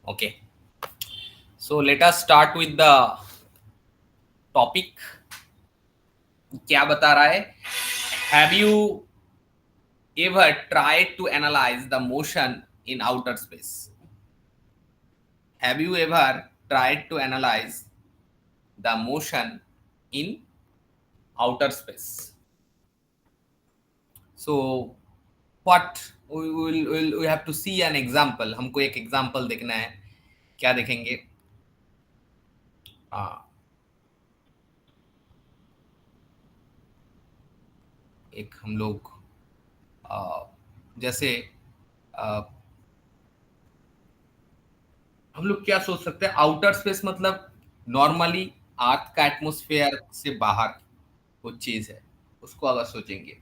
Okay, so let us start with the topic. क्या बता रहा है? Have you ever tried to analyze the motion in outer space? Have you ever tried to analyze the motion in outer space? So what we have to see an example. हमको एक example देखना है. क्या देखेंगे? हाँ, एक हम लोग जैसे आ, हम लोग क्या सोच सकते हैं? आउटर स्पेस मतलब नॉर्मली अर्थ का एटमॉस्फेयर से बाहर कुछ चीज है, उसको अगर सोचेंगे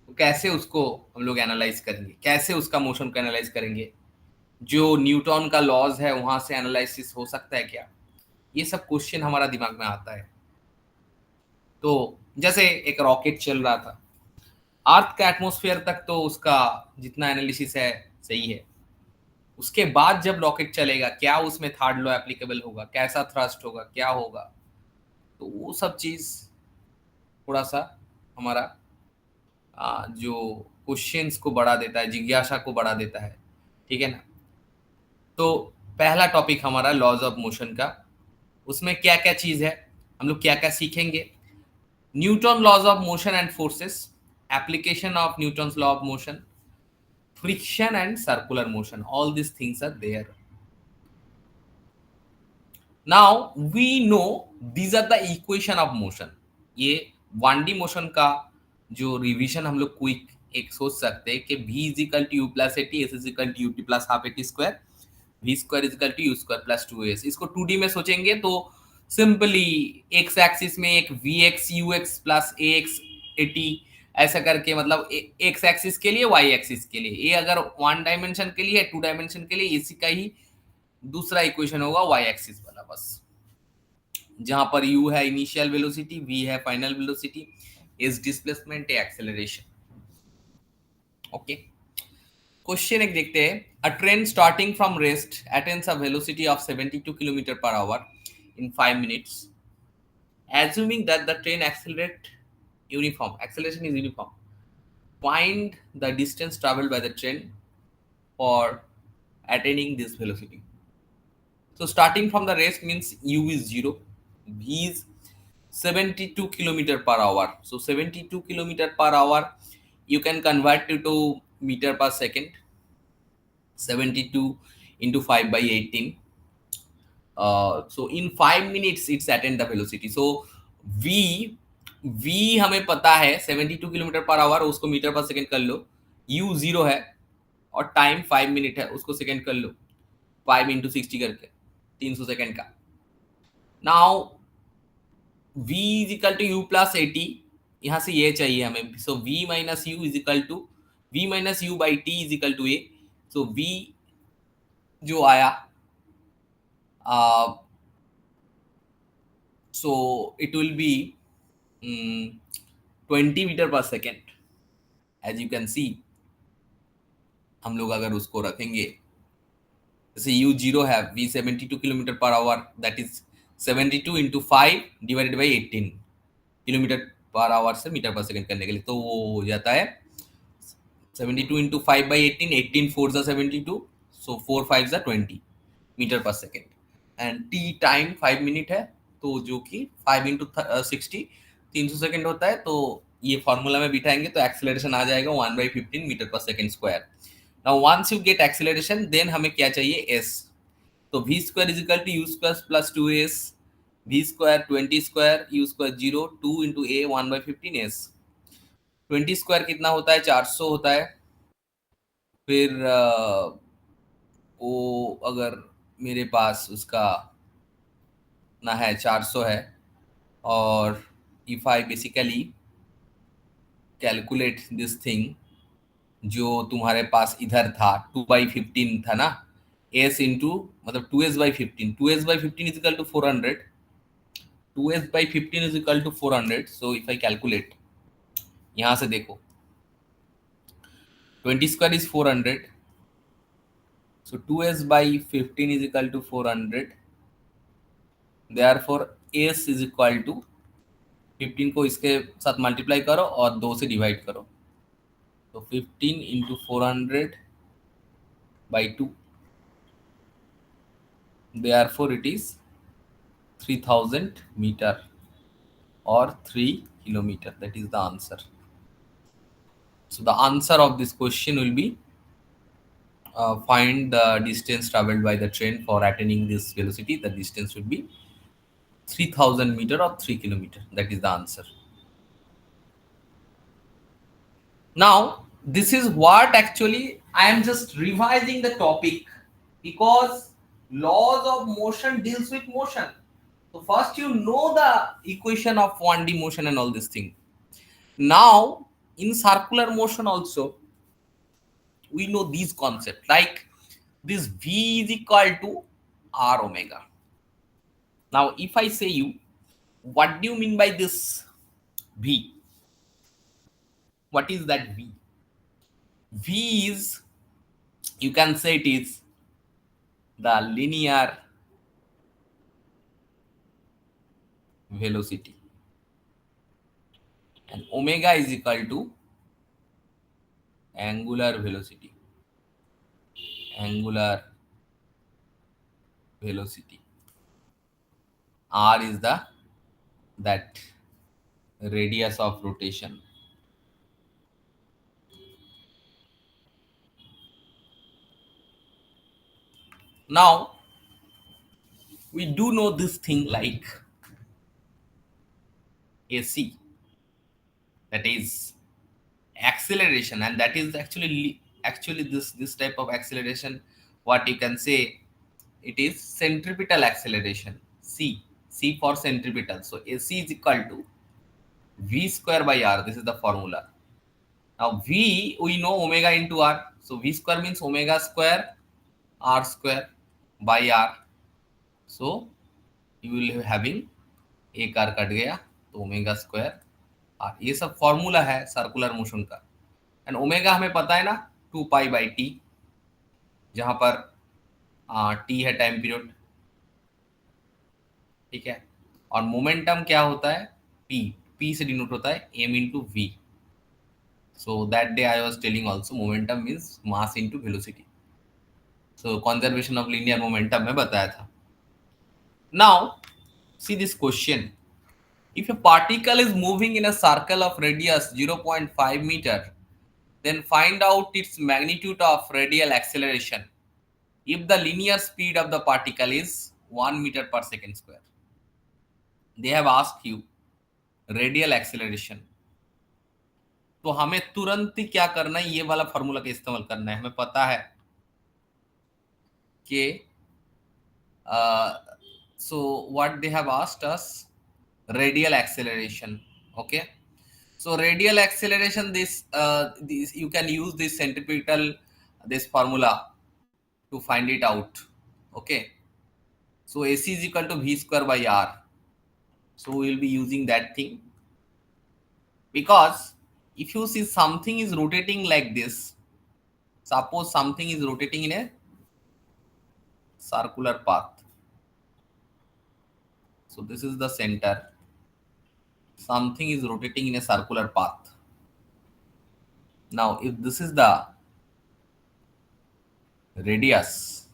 तो कैसे उसको हम लोग एनालाइज करेंगे, कैसे उसका मोशन को एनालाइज करेंगे? जो न्यूटन का लॉज है वहां से एनालिसिस हो सकता है क्या? ये सब क्वेश्चन हमारा दिमाग में आता है. तो जैसे एक रॉकेट चल रहा था, अर्थ का एटमॉस्फेयर तक तो उसका जितना एनालिसिस है सही है. उसके बाद जब रॉकेट चलेगा, क्या उसमें थर्ड लॉ एप्लीकेबल होगा, कैसा थ्रस्ट होगा, क्या होगा? तो वो सब चीज थोड़ा सा हमारा जो क्वेश्चंस को बढ़ा देता है, जिज्ञासा को बढ़ा देता है. ठीक है ना? तो पहला टॉपिक हमारा लॉज ऑफ मोशन का. उसमें क्या क्या चीज है, हम लोग क्या क्या सीखेंगे? Newton laws of motion and forces, application of Newton law of motion, friction and circular motion, all this things are there. Now we know these are the equation of motion. ये 1D मोशन का जो revision हम लोग quick एक सोच सकते हैं कि v is equal to u plus a t, s is equal to u t plus half a t square, v square is equal to u square plus 2s. इसको 2D में सोचेंगे तो सिंपली एक्स एक्सिस में एक v x u x plus a x a t ऐसा करके, मतलब x axis के लिए, वाई एक्सिस के लिए. ये अगर 1 डायमेंशन के लिए, 2 डायमेंशन के लिए इसी का ही दूसरा इक्वेशन होगा वाई एक्सिस वाला. बस जहां पर u है इनिशियल वेलोसिटी, v है फाइनल वेलोसिटी, s डिस्प्लेसमेंट, ए एक्सेलरेशन. ओके, क्वेश्चन एक देखते हैं. अ train starting from rest attains a velocity of 72 kilometre per hour in 5 minutes. Assuming that the train accelerate uniform, acceleration is uniform, find the distance traveled by the train for attaining this velocity. So starting from the rest means u is 0, v is 72 kilometer per hour. So 72 kilometer per hour you can convert it to meter per second. 72 into 5 by 18. So in 5 minutes it's attained the velocity. So v हमें पता है 72 kilometre per hour, उसको metre पर second कर लो. u 0 है और time 5 minute है, उसको सेकंड कर लो. 5 इंटू 60 करके 300 सेकंड का. Now v is equal to u plus a t, यहां से ये चाहिए हमें. So v minus u is equal to v minus u by t is equal to a. So v जो आया, so it will be 20 metre पर second. As you can see, हम लोग अगर उसको रखेंगे जैसे u 0 है, v 72 kilometre per hour, that is 72 into 5 divided by 18 kilometre per hour से मीटर पर सेकंड करने के लिए. तो वो हो जाता है 72 इंटू 5 बाई 18, 18 फोर जा 72, सो 4 5 जा 20 मीटर पर second. And T time 5 minute है, तो जो कि 5 इंटू 60 300 सेकेंड होता है. तो ये फॉर्मूला में बिठाएंगे तो एक्सेलरेशन आ जाएगा 1/15 मीटर पर second square. Now once you get acceleration, then हमें क्या चाहिए? s. तो v square is equal to u square plus 2s, v square 20 square, u square 0, 2 into a 1/15 s. 20 square कितना होता है? 400 होता है. फिर वो अगर मेरे पास उसका ना है 400 है, और if I basically calculate this thing, जो तुम्हारे पास इधर था 2/15 था ना, एस इंटू मतलब 2s/15, 2s/15 is equal to 400, 2s/15 is equal to 400. So if I calculate, यहाँ से देखो 20 square is 400, So 2s by 15 is equal to 400. Therefore s is equal to 15 को इसके साथ मल्टीप्लाई करो और 2 से डिवाइड करो, तो 15 into 400 by 2. Therefore it is 3000 meter or 3 kilometer. That is the answer. So the answer of this question will be find the distance traveled by the train for attaining this velocity. The distance should be 3000 meter or 3 kilometer. That is the answer. Now this is what actually I am just revising the topic, because laws of motion deals with motion. So first you know the equation of 1D motion and all this thing. Now in circular motion also we know these concepts, like this V is equal to R omega. Now if I say you, what do you mean by this V? What is that V? V is, you can say it is the linear velocity, and omega is equal to angular velocity. Angular velocity. R is the that radius of rotation. Now we do know this thing like AC, that is acceleration, and that is actually this type of acceleration, what you can say, it is centripetal acceleration. C for centripetal. So AC is equal to V square by R. This is the formula. Now V, we know omega into R. So V square means omega square R square by R. So you will be having एक R cut गया तो omega square R. ये सब formula है circular motion का. And omega हमें पता है ना 2 पाई/t, जहां पर t है टाइम पीरियड, ठीक है. और मोमेंटम क्या होता है, p से डिनोट होता है m into v. So that day I was telling also momentum means mass into velocity. So conservation of linear momentum में बताया था. Now see this question. If a particle is moving in a circle of radius 0.5 meter, then find out its magnitude of radial acceleration if the linear speed of the particle is 1 meter per second square. They have asked you radial acceleration. तो हमें तुरंत ही क्या करना है, ये वाला formula का इस्तेमाल करना है. हमें पता है कि so what they have asked us, radial acceleration. Okay, so radial acceleration, this you can use this centripetal, this formula to find it out. Okay, so AC is equal to V square by R. So we will be using that thing, because if you see something is rotating like this, suppose something is rotating in a circular path. So this is the center. Something is rotating in a circular path. Now if this is the radius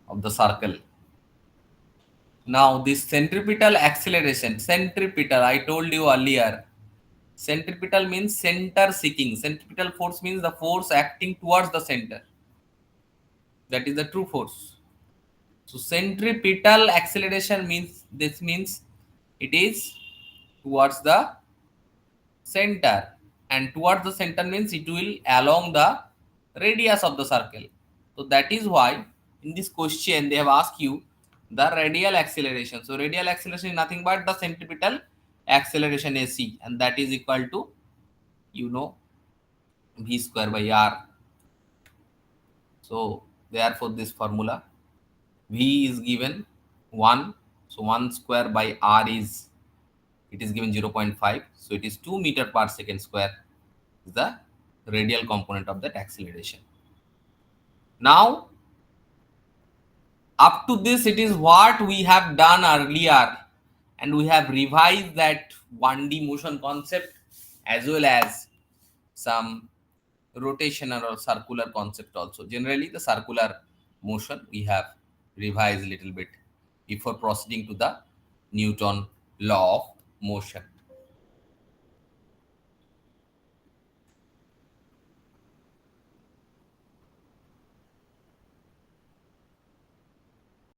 of the circle, now this centripetal acceleration, centripetal, I told you earlier, centripetal means center seeking. Centripetal force means the force acting towards the center. That is the true force. So centripetal acceleration means, this means it is towards the center, and towards the center means it will along the radius of the circle. So that is why in this question they have asked you the radial acceleration. So radial acceleration is nothing but the centripetal acceleration AC, and that is equal to, you know, V square by R. So therefore this formula, V is given 1, so 1 square by R is, it is given 0.5, so it is 2 meter per second square is the radial component of that acceleration. Now Up to this, it is what we have done earlier, and we have revised that 1D motion concept as well as some rotational or circular concept also. Generally, the circular motion we have revised a little bit before proceeding to the Newton law of motion.